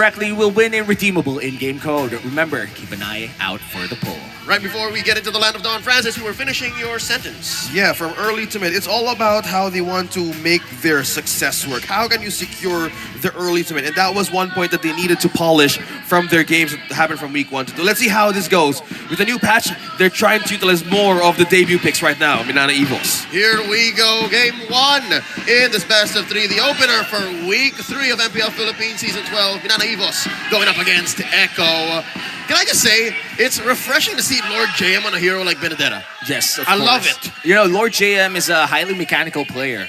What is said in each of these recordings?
correctly will win a redeemable in-game code. Remember, keep an eye out for the poll. Right before we get into the land of Don Francis, you were finishing your sentence. Yeah, from early to mid. It's all about how they want to make their success work. How can you secure the early to mid? And that was one point that they needed to polish from their games that happened from week 1 to 2. Let's see how this goes. With the new patch, they're trying to utilize more of the debut picks right now, Minana Evos. Here we go, game 1 in this best of 3. The opener for week 3 of MPL Philippines Season 12. Minana Evos going up against Echo. Can I just say, it's refreshing to see Lord JM on a hero like Benedetta. Yes, of I course. love it. You know, Lord JM is a highly mechanical player.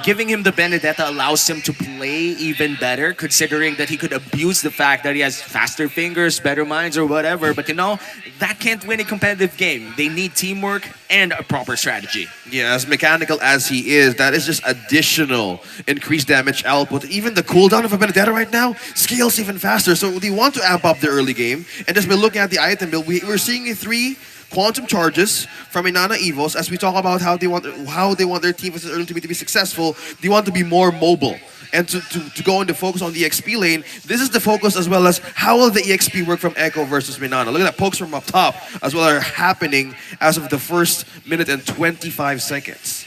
Giving him the Benedetta allows him to play even better, considering that he could abuse the fact that he has faster fingers, better minds, or whatever. But you know, that can't win a competitive game. They need teamwork and a proper strategy. Yeah, as mechanical as he is, that is just additional increased damage output. Even the cooldown of a Benedetta right now scales even faster. So they want to amp up the early game. And just by looking at the item build, we're seeing 3 quantum charges from Minana Evos as we talk about how they want their team versus early to be successful. They want to be more mobile. And to go into focus on the XP lane, this is the focus as well as how will the EXP work from Echo versus Minana. Look at that, pokes from up top as well are happening as of the first minute and 25 seconds.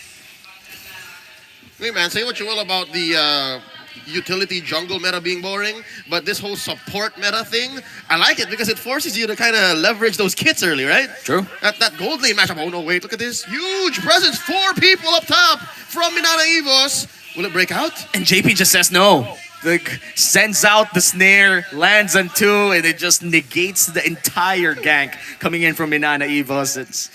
Hey man, say what you will about the utility jungle meta being boring, but this whole support meta thing, I like it because it forces you to kind of leverage those kits early, right? True. That gold lane matchup, oh no, wait, look at this. Huge presence, 4 people up top from Minana Evos. Will it break out? And JP just says no. Like, sends out the snare, lands on 2, and it just negates the entire gank coming in from Minana Evos. It's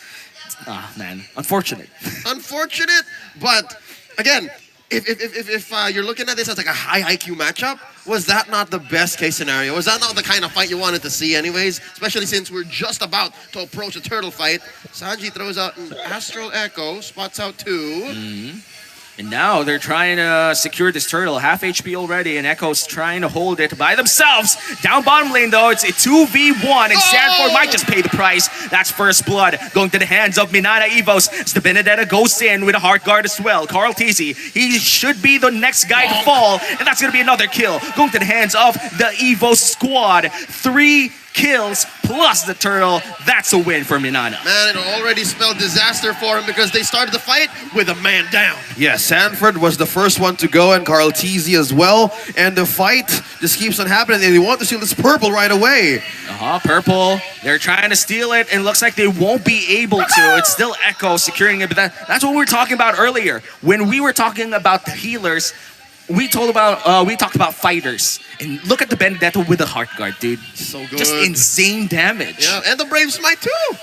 man, unfortunate. Unfortunate, but again, if you're looking at this as like a high IQ matchup, was that not the best case scenario? Was that not the kind of fight you wanted to see anyways? Especially since we're just about to approach a turtle fight. Sanji throws out an Astral Echo, spots out 2. And now they're trying to secure this turtle. Half HP already, and Echo's trying to hold it by themselves. Down bottom lane, though, it's a 2v1, and Sanford might just pay the price. That's first blood going to the hands of Minana Evos as the Benedetta goes in with a heart guard as well. Carl Teasy, he should be the next guy to fall, and that's going to be another kill. Going to the hands of the Evos squad. 3 kills plus the turtle. That's a win for Minana. Man, it already spelled disaster for him because they started the fight with a man down. Yeah, Sanford was the first one to go and Carl Teasy as well. And the fight just keeps on happening. And they want to steal this purple right away. Purple. They're trying to steal it, and looks like they won't be able to. It's still Echo securing it, but that's what we were talking about earlier. When we were talking about the healers, we talked about fighters. And look at the Benedetta with the heart guard, dude. So good. Just insane damage. Yeah, and the Brave Smite too.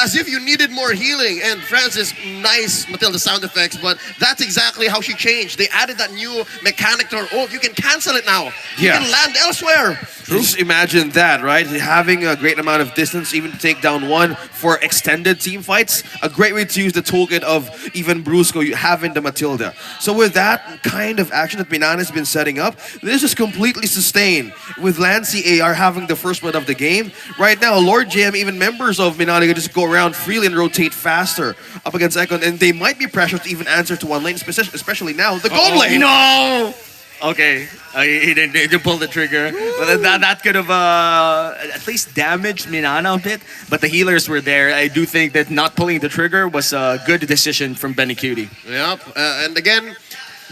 As if you needed more healing. And Francis, nice Matilda sound effects, but that's exactly how she changed. They added that new mechanic to her ult. You can cancel it now. You can land elsewhere. Just imagine that, right? Having a great amount of distance, even to take down one for extended team fights. A great way to use the toolkit of even Brusco you have in the Matilda. So with that kind of action that Minana has been setting up, this is completely sustained. With Lancy AR having the first blood of the game, right now, Lord JM, even members of Minana can just go around freely and rotate faster up against Ekon, and they might be pressured to even answer to one lane, especially now, the gold lane. No! Okay, he didn't pull the trigger. But that could have at least damaged Minana a bit. But the healers were there. I do think that not pulling the trigger was a good decision from Benny Cutie. Yep, and again,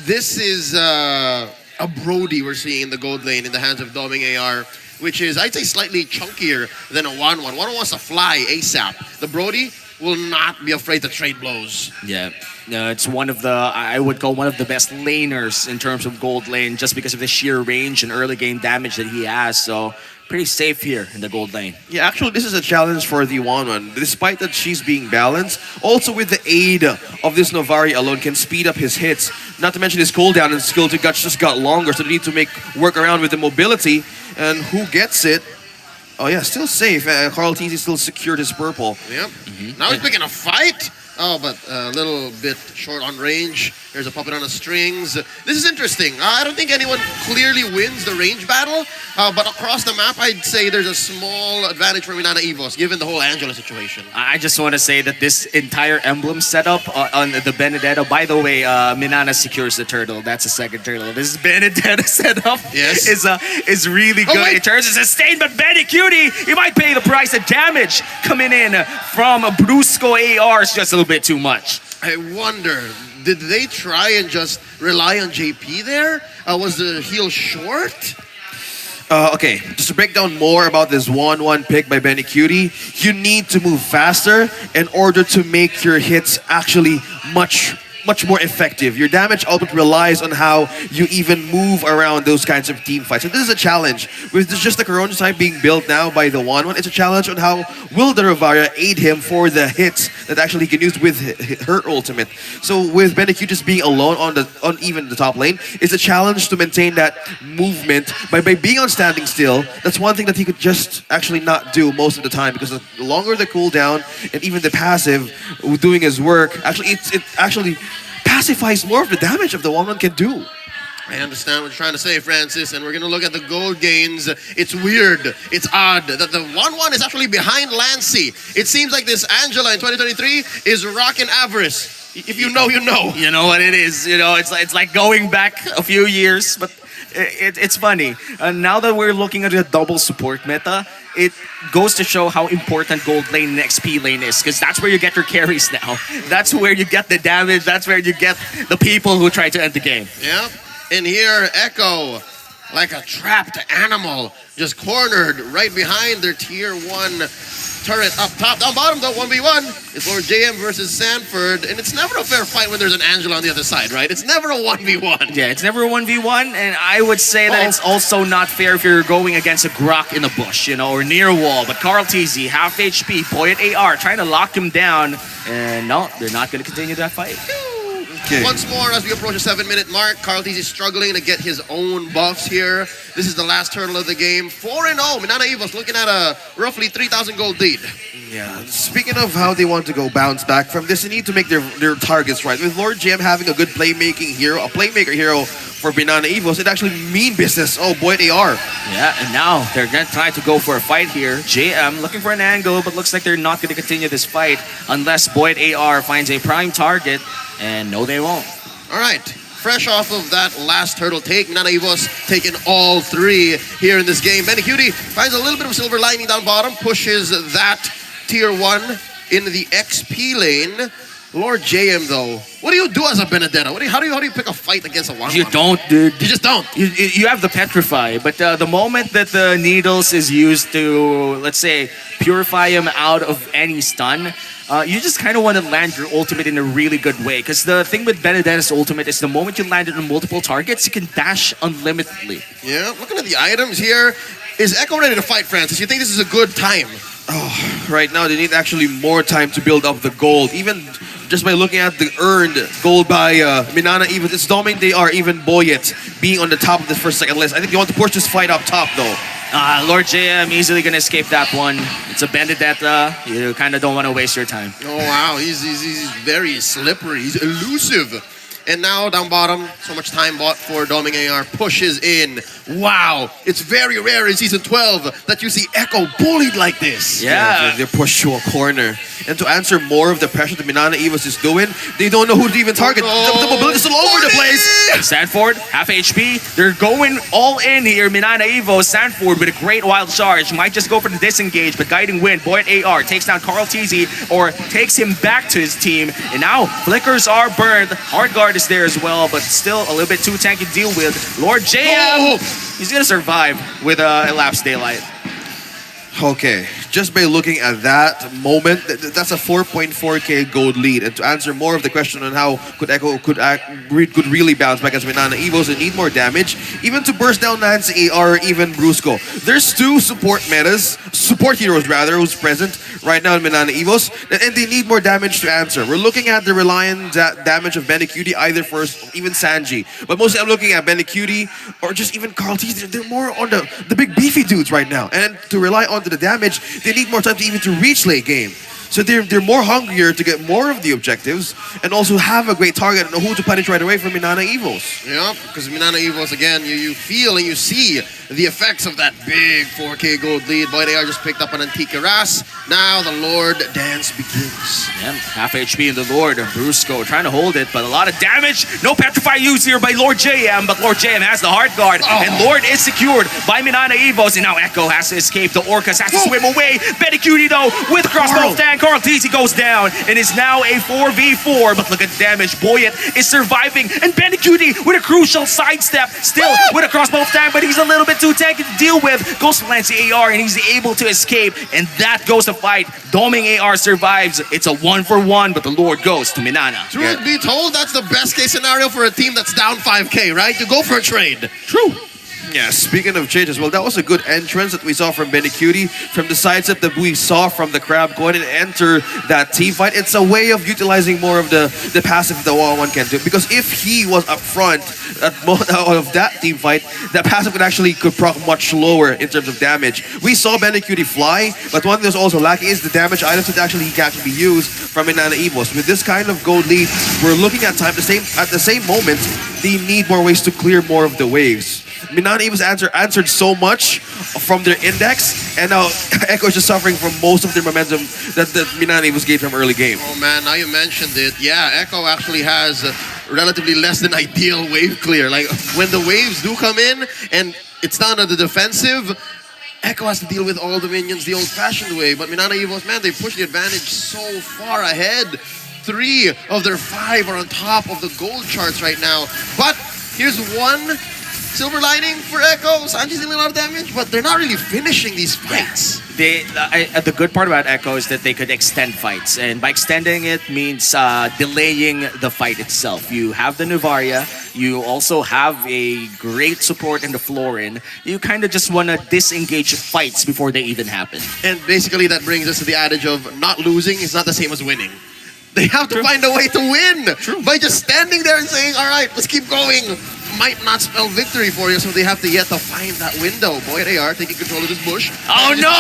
this is a Brody we're seeing in the gold lane in the hands of Doming AR, which is, I'd say, slightly chunkier than a 1-1. 1-1 wants to fly ASAP. The Brody will not be afraid to trade blows. Yeah, it's one of the, I would call one of the best laners in terms of gold lane, just because of the sheer range and early game damage that he has. So pretty safe here in the gold lane. Yeah, actually, this is a challenge for the 1-1. Despite that she's being balanced, also with the aid of this Novari alone can speed up his hits. Not to mention his cooldown and skill to guts just got longer, so they need to work around with the mobility. And who gets it? Oh yeah, still safe. Carl Teasy still secured his purple. Yep. Now he's picking a fight. Oh, but a little bit short on range. There's a puppet on the strings. This is interesting. I don't think anyone clearly wins the range battle, but across the map, I'd say there's a small advantage for Minana Evos, given the whole Angela situation. I just want to say that this entire emblem setup on the Benedetto. By the way, Minana secures the turtle. That's a second turtle. This Benedetto setup Yes. is really good. wait. It turns to sustain, but Cutie, he might pay the price. The damage coming in from Brusco AR is just a little bit too much. I wonder, did they try and just rely on JP there? Was the heel short? Okay, just to break down more about this 1-1 pick by Benny Cutie, you need to move faster in order to make your hits actually much more effective. Your damage output relies on how you even move around those kinds of team fights. So this is a challenge. With just the Corona type being built now by the 1-1, it's a challenge on how will the Ravaria aid him for the hits that actually he can use with her ultimate. So with Benny Cutie just being alone on even the top lane, it's a challenge to maintain that movement by being on standing still. That's one thing that he could just actually not do most of the time, because the longer the cooldown and even the passive doing his work, actually it actually pacifies more of the damage of the 1-1 can do. I understand what you're trying to say, Francis, and we're going to look at the gold gains. It's weird, it's odd that the 1-1 is actually behind Lancy. It seems like this Angela in 2023 is rocking avarice. If you know, you know. You know what it is. You know, it's like going back a few years, but it's funny. Now that we're looking at the double support meta, it goes to show how important gold lane and XP lane is, because that's where you get your carries now. That's where you get the damage. That's where you get the people who try to end the game. Yep. And here, Echo, like a trapped animal, just cornered right behind their tier 1 turret up top. Down bottom, though, 1v1. It's Lord JM versus Sanford, and it's never a fair fight when there's an Angela on the other side, right? It's never a 1v1. Yeah, it's never a 1v1, and I would say that it's also not fair if you're going against a Grok in the bush, you know, or near wall. But Carl TZ, half HP, Boyd AR, trying to lock him down, and no, they're not going to continue that fight. Okay. Once more, as we approach the 7-minute mark, Carl TZ is struggling to get his own buffs here. This is the last turtle of the game. 4-0. Minana Evos looking at a roughly 3,000 gold lead. Yeah, speaking of how they want to go bounce back from this, they need to make their targets right. With Lord JM having a good playmaker hero for Minana Evos, it actually mean business. Oh, Boyd AR. Yeah, and now they're going to try to go for a fight here. JM looking for an angle, but looks like they're not going to continue this fight unless Boyd AR finds a prime target, and no, they won't. All right. Fresh off of that last turtle take, Minana Evos taking all 3 here in this game. Benny Cutie finds a little bit of silver lining down bottom, pushes that tier 1 in the XP lane. Lord JM, though, what do you do as a Benedetto? How do you pick a fight against a 1-1? You don't, dude. You just don't. You have the Petrify, but the moment that the needles is used to, let's say, purify him out of any stun, you just kind of want to land your ultimate in a really good way. Because the thing with Benedetto's ultimate is the moment you land it on multiple targets, you can dash unlimitedly. Yeah, looking at the items here, is Echo ready to fight, Francis? You think this is a good time? Oh, right now they need actually more time to build up the gold. Even just by looking at the earned gold by Minana Evos, it's Domain they are even Boyet being on the top of the first second list. I think they want to push this fight up top though. Lord JM easily gonna escape that one. It's a Benedetta. You kind of don't want to waste your time. Oh wow, he's very slippery. He's elusive. And now down bottom, so much time bought for Doming AR, pushes in. Wow, it's very rare in Season 12 that you see Echo bullied like this. Yeah. They're pushed to a corner. And to answer more of the pressure that Minana Evos is doing, they don't know who to even target. The mobility is all over the place. Sanford, half HP. They're going all in here. Minana Evos, Sanford with a great wild charge. Might just go for the disengage, but guiding wind. Boyd AR takes down Carl TZ or takes him back to his team. And now flickers are burned. Hard guard is there as well, but still a little bit too tanky to deal with. Lord JM, he's gonna survive with elapsed daylight. Okay, just by looking at that moment, that's a 4.4k gold lead. And to answer more of the question on how could Echo could really bounce back as Minana Evos and need more damage, even to burst down Nance AR or even Brusco. There's 2 support heroes rather, who's present right now in Minana Evos, and they need more damage to answer. We're looking at the reliant damage of Benny Cutie, either first, even Sanji. But mostly I'm looking at Benny Cutie or just even Carl T. They're more on the big beefy dudes right now. And to rely on the damage, they need more time to even to reach late game. So they're more hungrier to get more of the objectives and also have a great target and who to punish right away from Minana Evos. Yeah, because Minana Evos, again, you feel and you see the effects of that big 4K gold lead. Boy, they are just picked up an Antique Ras. Now the Lord dance begins. Yeah, half HP in the Lord. Brusco trying to hold it, but a lot of damage. No Petrify used here by Lord JM, but Lord JM has the hard guard. And Lord is secured by Minana Evos. And now Echo has to escape. The Orcas has to swim away. Betty Cutie, though, with crossbow stand. Carl TZ goes down and is now a 4v4. But look at the damage. Buoyant is surviving. And Betty Cutie with a crucial sidestep. Still with a crossbow stand, but he's a little bit too tanky to deal with. Goes to lance the AR and he's able to escape. And that goes to fight. Doming AR survives. It's a 1-for-1, but the Lord goes to Minana. Truth be told, that's the best case scenario for a team that's down 5K, right? You go for a trade. True. Yeah, speaking of changes, well, that was a good entrance that we saw from Benny Cutie, from the sidestep that we saw from the Crab going and enter that team fight. It's a way of utilizing more of the passive that one can do. Because if he was up front of that team fight, that passive could proc much lower in terms of damage. We saw Benny Cutie fly, but one thing that's also lacking is the damage items that actually can be used from Minana Evos. With this kind of gold lead, we're looking at time at the same moment, they need more ways to clear more of the waves. Minana Evos answered so much from their index, and now Echo is just suffering from most of their momentum that Minana Evos gave from early game. Oh man, now you mentioned it. Yeah, Echo actually has relatively less than ideal wave clear. Like when the waves do come in and it's down to the defensive, Echo has to deal with all the minions the old-fashioned way. But Minana Evos, man, they push the advantage so far ahead. 3 of their 5 are on top of the gold charts right now. But here's one silver lining for Echo. Sanji's dealing a lot of damage, but they're not really finishing these fights. The good part about Echo is that they could extend fights, and by extending it means delaying the fight itself. You have the Nuvaria, you also have a great support in the Florin. You kind of just want to disengage fights before they even happen. And basically that brings us to the adage of not losing is not the same as winning. They have to find a way to win by just standing there and saying, all right, let's keep going. Might not spell victory for you, so they have to yet to find that window. Boy, they are taking control of this bush. Oh no!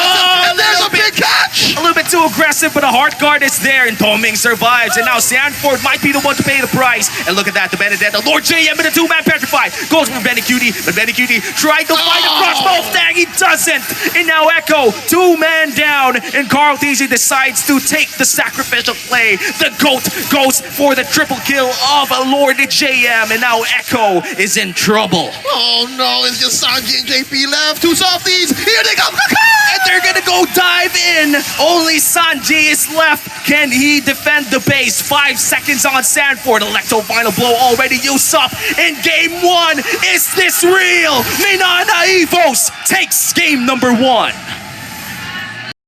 And there's a big catch! A little bit too aggressive, but a hard guard is there, and Doming survives. And now Sanford might be the one to pay the price. And look at that, the Benedetta. Lord JM in a 2-man petrify. Goes for Benny Cutie, but Benny Cutie tried to fight a crossbow tag. He doesn't. And now Echo, 2-man down, and Carl TZ decides to take the sacrificial play. The GOAT goes for the triple kill of Lord JM, and now Echo is in trouble. Oh no, it's just Sanji and JP left. 2 softies. Here they come. And they're gonna go dive in. Only Sanji is left. Can he defend the base? 5 seconds on Sanford. Electro final blow already used up in game 1. Is this real? Minana Evos takes game number 1.